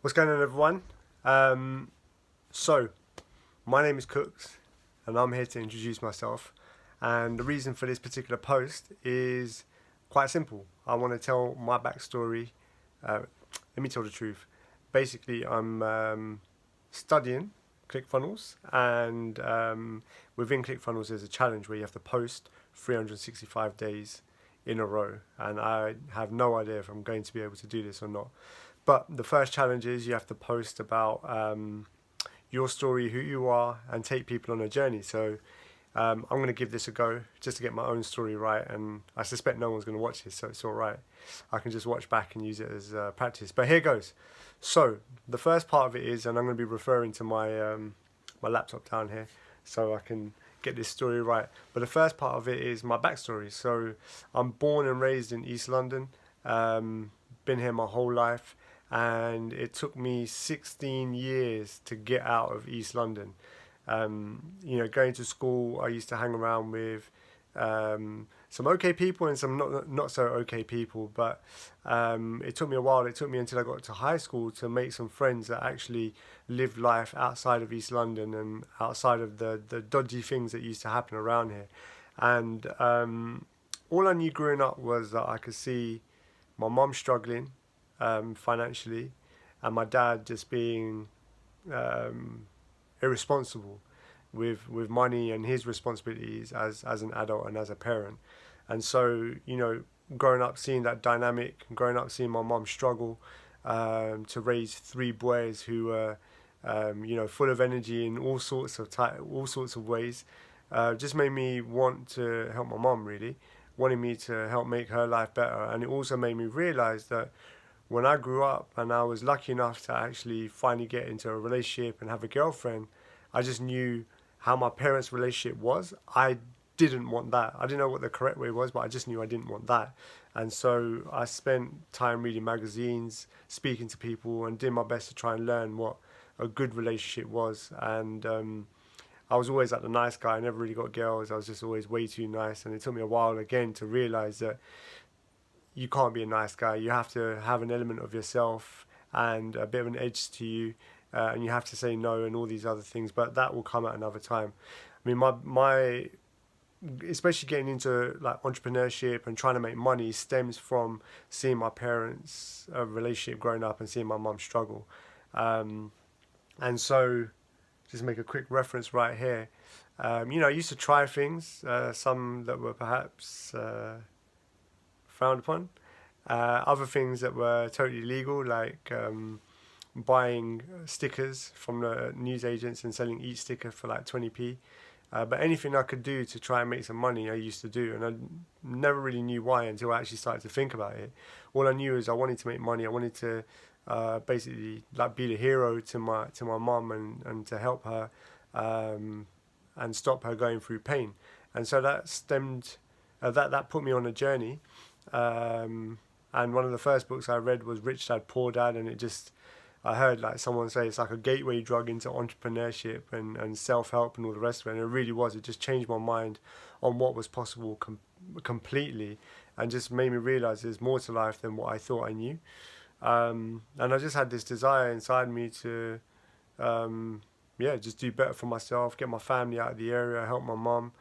What's going on, everyone? So, my name is Kooks, and I'm here to introduce myself. And the reason for this particular post is quite simple. I want to tell my backstory. Let me tell the truth. Basically, I'm studying ClickFunnels, and within ClickFunnels, there's a challenge where you have to post 365 days in a row, and I have no idea if I'm going to be able to do this or not. But the first challenge is you have to post about your story, who you are, and take people on a journey. So I'm going to give this a go just to get my own story right. And I suspect no one's going to watch this, so it's all right. I can just watch back and use it as practice. But here goes. So the first part of it is, and I'm going to be referring to my laptop down here so I can get this story right. But the first part of it is my backstory. So I'm born and raised in East London. Been here my whole life, and it took me 16 years to get out of East London. Going to school, I used to hang around with some okay people and some not so okay people, but it took me a while. It took me until I got to high school to make some friends that actually lived life outside of East London and outside of the dodgy things that used to happen around here. And all I knew growing up was that I could see my mum struggling financially, and my dad just being irresponsible with money and his responsibilities as an adult and as a parent. And so, growing up seeing that dynamic, growing up seeing my mum struggle to raise three boys who were full of energy in all sorts of ways, just made me want to help my mum, really wanted me to help make her life better. And it also made me realize that when I grew up and I was lucky enough to actually finally get into a relationship and have a girlfriend, I just knew how my parents' relationship was. I didn't want that. I didn't know what the correct way was, but I just knew I didn't want that. And so I spent time reading magazines, speaking to people, and did my best to try and learn what a good relationship was. And I was always like the nice guy. I never really got girls. I was just always way too nice. And it took me a while again to realize that you can't be a nice guy. You have to have an element of yourself and a bit of an edge to you. And you have to say no and all these other things. But that will come at another time. I mean, my especially getting into like entrepreneurship and trying to make money stems from seeing my parents' relationship growing up and seeing my mum struggle. And so just make a quick reference right here. I used to try things, some that were perhaps frowned upon, other things that were totally legal, like buying stickers from the newsagents and selling each sticker for like 20p. But anything I could do to try and make some money, I used to do, and I never really knew why until I actually started to think about it. All I knew is I wanted to make money. I wanted to basically like be the hero to my mum and to help her and stop her going through pain. And so that stemmed that put me on a journey. And one of the first books I read was Rich Dad Poor Dad, and I heard like someone say it's like a gateway drug into entrepreneurship and self-help and all the rest of it. And it really was. It just changed my mind on what was possible completely, and just made me realize there's more to life than what I thought I knew. And I just had this desire inside me to, just do better for myself, get my family out of the area, help my mum.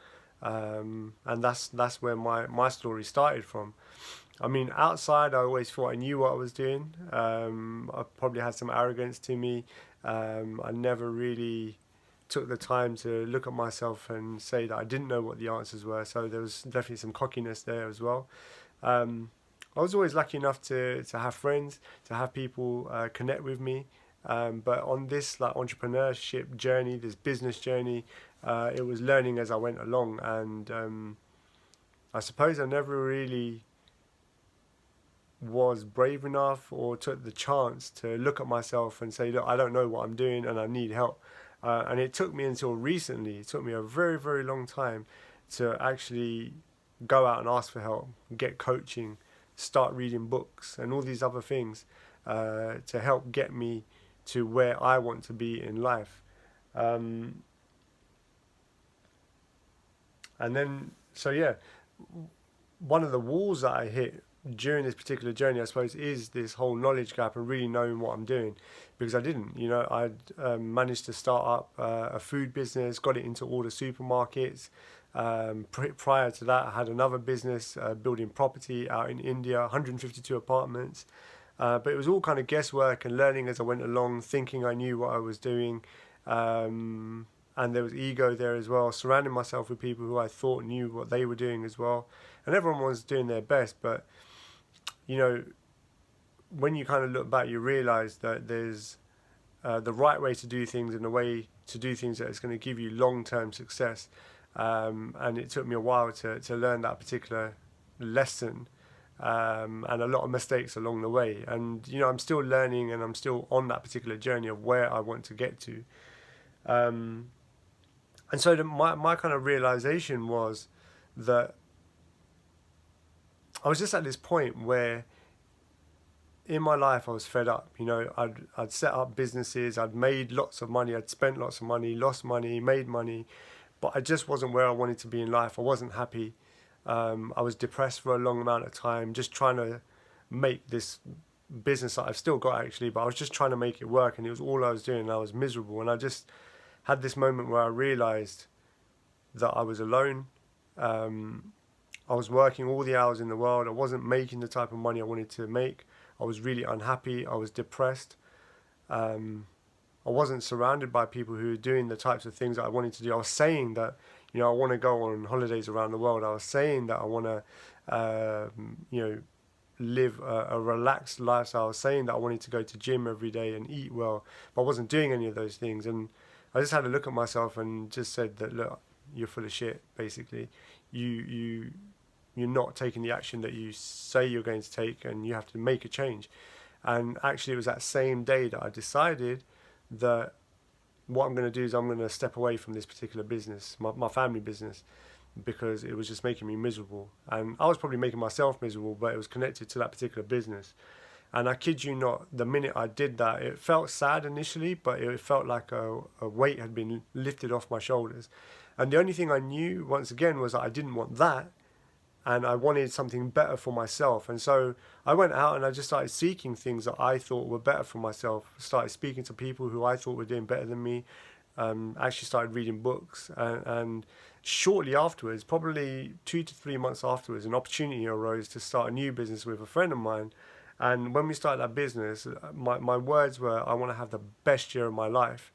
And that's where my story started from. I mean, outside, I always thought I knew what I was doing. I probably had some arrogance to me. I never really took the time to look at myself and say that I didn't know what the answers were. So there was definitely some cockiness there as well. I was always lucky enough to have friends, to have people connect with me. But on this like entrepreneurship journey, this business journey, it was learning as I went along. And I suppose I never really was brave enough or took the chance to look at myself and say, look, I don't know what I'm doing and I need help. And it took me until recently, it took me a very, very long time to actually go out and ask for help, get coaching, start reading books and all these other things to help get me to where I want to be in life. And then, so yeah, one of the walls that I hit during this particular journey, I suppose, is this whole knowledge gap and really knowing what I'm doing, because I didn't. I'd managed to start up a food business, got it into all the supermarkets. Prior to that, I had another business building property out in India, 152 apartments. But it was all kind of guesswork and learning as I went along, thinking I knew what I was doing. And there was ego there as well, surrounding myself with people who I thought knew what they were doing as well. And everyone was doing their best, but you know, when you kind of look back, you realize that there's the right way to do things and a way to do things that is going to give you long-term success. And it took me a while to learn that particular lesson, and a lot of mistakes along the way. And, I'm still learning and I'm still on that particular journey of where I want to get to. And so my kind of realization was that I was just at this point where in my life I was fed up. I'd set up businesses, I'd made lots of money, I'd spent lots of money, lost money, made money, but I just wasn't where I wanted to be in life. I wasn't happy. I was depressed for a long amount of time, just trying to make this business that I've still got actually, but I was just trying to make it work, and it was all I was doing, and I was miserable. And I just had this moment where I realized that I was alone. I was working all the hours in the world. I wasn't making the type of money I wanted to make. I was really unhappy. I was depressed. I wasn't surrounded by people who were doing the types of things that I wanted to do. I was saying that, I want to go on holidays around the world. I was saying that I want to, live a relaxed lifestyle. I was saying that I wanted to go to gym every day and eat well, but I wasn't doing any of those things. And I just had to look at myself and just said that, look, you're full of shit, basically. You're not taking the action that you say you're going to take, and you have to make a change. And actually, it was that same day that I decided that what I'm going to do is I'm going to step away from this particular business, my family business, because it was just making me miserable. And I was probably making myself miserable, but it was connected to that particular business. And I kid you not, the minute I did that, it felt sad initially, but it felt like a weight had been lifted off my shoulders. And the only thing I knew, once again, was that I didn't want that, and I wanted something better for myself. And so I went out and I just started seeking things that I thought were better for myself. Started speaking to people who I thought were doing better than me. Actually started reading books. And shortly afterwards, probably 2 to 3 months afterwards, an opportunity arose to start a new business with a friend of mine. And when we started that business, my words were, I want to have the best year of my life.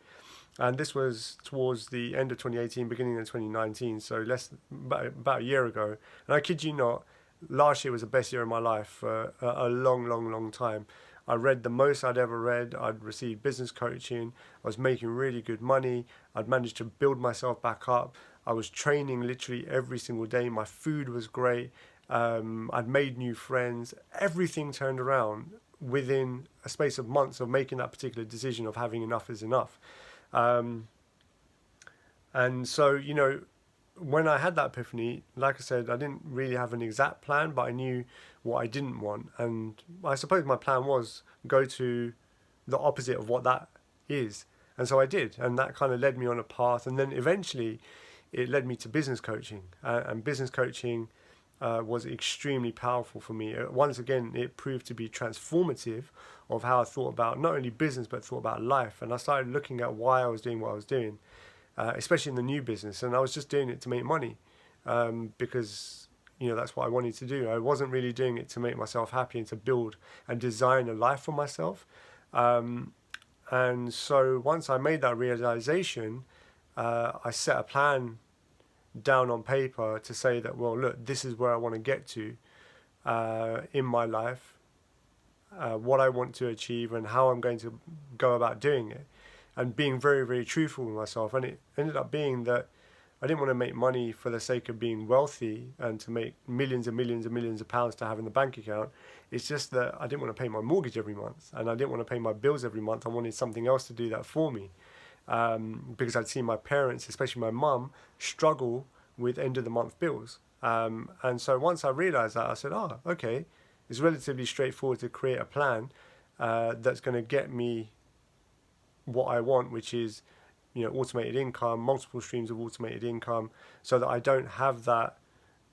And this was towards the end of 2018, beginning of 2019, so about a year ago. And I kid you not, last year was the best year of my life for a long, long, long time. I read the most I'd ever read. I'd received business coaching. I was making really good money. I'd managed to build myself back up. I was training literally every single day. My food was great. I'd made new friends. Everything turned around within a space of months of making that particular decision of having enough is enough. And so, when I had that epiphany, like I said, I didn't really have an exact plan, but I knew what I didn't want. And I suppose my plan was go to the opposite of what that is. And so I did. And that kind of led me on a path. And then eventually it led me to business coaching. And business coaching was extremely powerful for me. Once again, it proved to be transformative of how I thought about not only business, but thought about life. And I started looking at why I was doing what I was doing, especially in the new business. And I was just doing it to make money, because, that's what I wanted to do. I wasn't really doing it to make myself happy and to build and design a life for myself. And so once I made that realization, I set a plan down on paper to say that, well, look, this is where I want to get to in my life, what I want to achieve and how I'm going to go about doing it, and being very, very truthful with myself. And it ended up being that I didn't want to make money for the sake of being wealthy and to make millions and millions and millions of pounds to have in the bank account. It's just that I didn't want to pay my mortgage every month, and I didn't want to pay my bills every month. I wanted something else to do that for me, because I'd seen my parents, especially my mum, struggle with end of the month bills. And so once I realized that, I said, okay, it's relatively straightforward to create a plan that's going to get me what I want, which is, automated income, multiple streams of automated income, so that I don't have that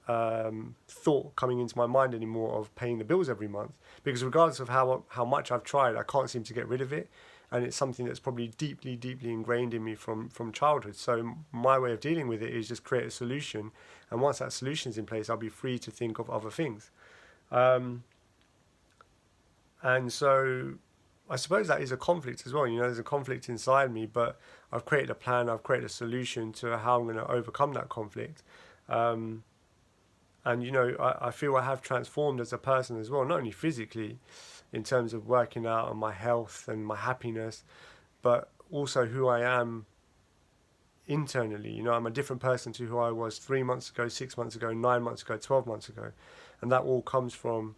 thought coming into my mind anymore of paying the bills every month, because regardless of how much I've tried, I can't seem to get rid of it, and it's something that's probably deeply ingrained in me from childhood. So my way of dealing with it is just create a solution, and once that solution is in place, I'll be free to think of other things. And so I suppose that is a conflict as well. There's a conflict inside me, but I've created a plan, I've created a solution to how I'm going to overcome that conflict. And I feel I have transformed as a person as well, not only physically in terms of working out and my health and my happiness, but also who I am internally. I'm a different person to who I was 3 months ago, 6 months ago, 9 months ago, 12 months ago. And that all comes from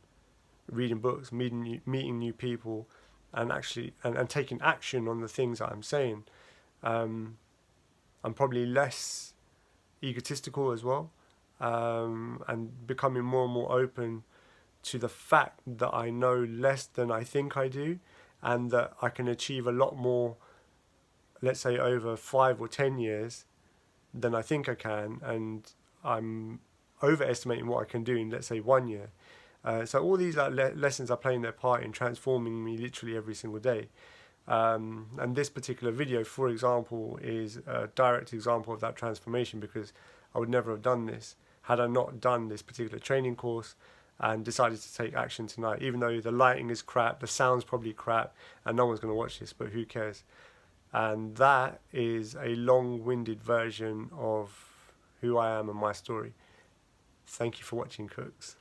reading books, meeting new people, and actually and taking action on the things that I'm saying. I'm probably less egotistical as well, and becoming more and more open to the fact that I know less than I think I do, and that I can achieve a lot more, let's say over 5 or 10 years, than I think I can, and I'm overestimating what I can do in, let's say, 1 year. So all these lessons are playing their part in transforming me literally every single day. And this particular video, for example, is a direct example of that transformation, because I would never have done this had I not done this particular training course and decided to take action tonight. Even though the lighting is crap, the sound's probably crap, and no one's going to watch this, but who cares? And that is a long-winded version of who I am and my story. Thank you for watching, Kooks.